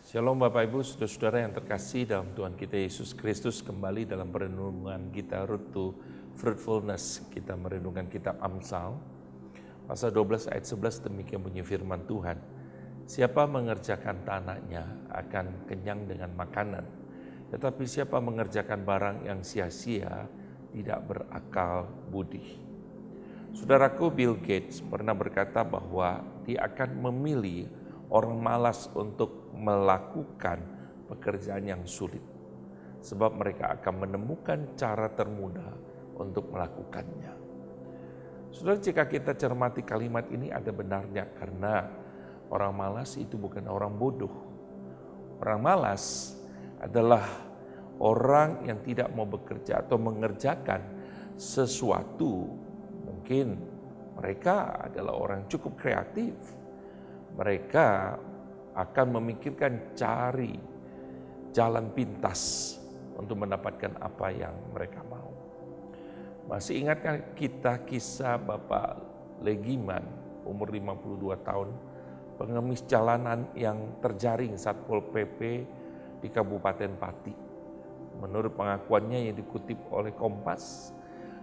Shalom Bapak Ibu, saudara-saudara yang terkasih dalam Tuhan kita Yesus Kristus. Kembali dalam perenungan kita Road to Fruitfulness. Kita merenungkan kitab Amsal pasal 12 ayat 11, demikian bunyi firman Tuhan. Siapa mengerjakan tanahnya akan kenyang dengan makanan, tetapi siapa mengerjakan barang yang sia-sia tidak berakal budi. Saudaraku, Bill Gates pernah berkata bahwa dia akan memilih orang malas untuk melakukan pekerjaan yang sulit, sebab mereka akan menemukan cara termudah untuk melakukannya. Saudara, jika kita cermati kalimat ini ada benarnya, karena orang malas itu bukan orang bodoh. Orang malas adalah orang yang tidak mau bekerja atau mengerjakan sesuatu. Mungkin mereka adalah orang cukup kreatif. Mereka akan memikirkan cari jalan pintas untuk mendapatkan apa yang mereka mau. Masih ingatkah kita kisah Bapak Legiman, umur 52 tahun, pengemis jalanan yang terjaring Satpol PP di Kabupaten Pati. Menurut pengakuannya yang dikutip oleh Kompas,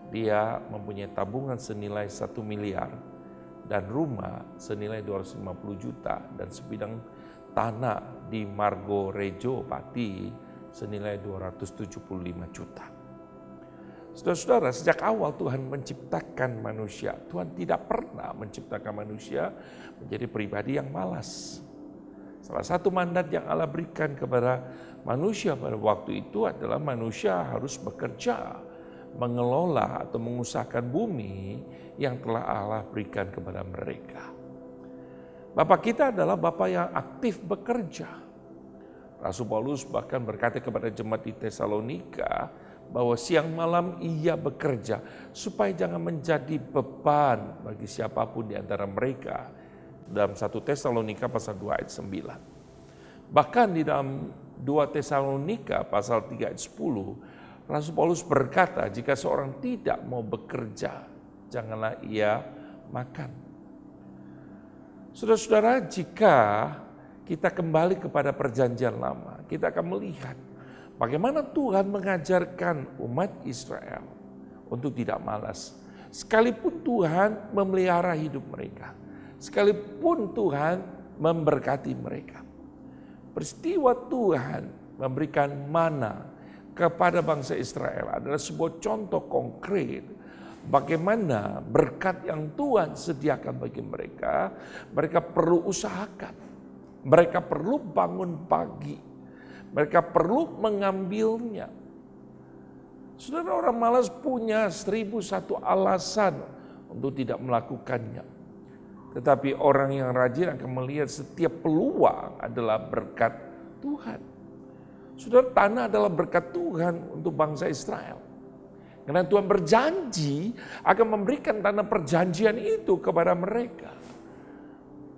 dia mempunyai tabungan senilai 1 miliar dan rumah senilai 250 juta dan sebidang tanah di Margorejo, Pati senilai 275 juta. Saudara-saudara, sejak awal Tuhan menciptakan manusia, Tuhan tidak pernah menciptakan manusia menjadi pribadi yang malas. Salah satu mandat yang Allah berikan kepada manusia pada waktu itu adalah manusia harus bekerja, mengelola atau mengusahakan bumi yang telah Allah berikan kepada mereka. Bapak kita adalah Bapak yang aktif bekerja. Rasul Paulus bahkan berkata kepada jemaat di Tesalonika bahwa siang malam ia bekerja supaya jangan menjadi beban bagi siapapun di antara mereka. Dalam 1 Tesalonika pasal 2 ayat 9. Bahkan di dalam 2 Tesalonika pasal 3 ayat 10, Rasul Paulus berkata, jika seorang tidak mau bekerja, janganlah ia makan. Saudara-saudara, jika kita kembali kepada perjanjian lama, kita akan melihat bagaimana Tuhan mengajarkan umat Israel untuk tidak malas. Sekalipun Tuhan memelihara hidup mereka, sekalipun Tuhan memberkati mereka. Peristiwa Tuhan memberikan mana kepada bangsa Israel adalah sebuah contoh konkret bagaimana berkat yang Tuhan sediakan bagi mereka. Mereka perlu usahakan, mereka perlu bangun pagi, mereka perlu mengambilnya. Saudara, orang malas punya 1001 alasan untuk tidak melakukannya. Tetapi orang yang rajin akan melihat setiap peluang adalah berkat Tuhan. Saudara, tanah adalah berkat Tuhan untuk bangsa Israel. Karena Tuhan berjanji akan memberikan tanah perjanjian itu kepada mereka.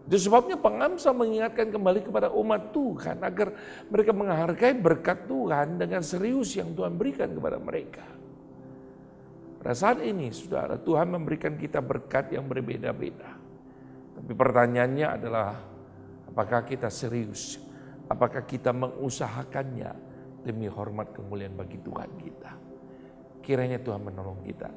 Itu sebabnya pengamsal mengingatkan kembali kepada umat Tuhan agar mereka menghargai berkat Tuhan dengan serius yang Tuhan berikan kepada mereka. Pada saat ini, saudara, Tuhan memberikan kita berkat yang berbeda-beda. Tapi pertanyaannya adalah, apakah kita serius? Apakah kita mengusahakannya demi hormat kemuliaan bagi Tuhan kita? Kiranya Tuhan menolong kita.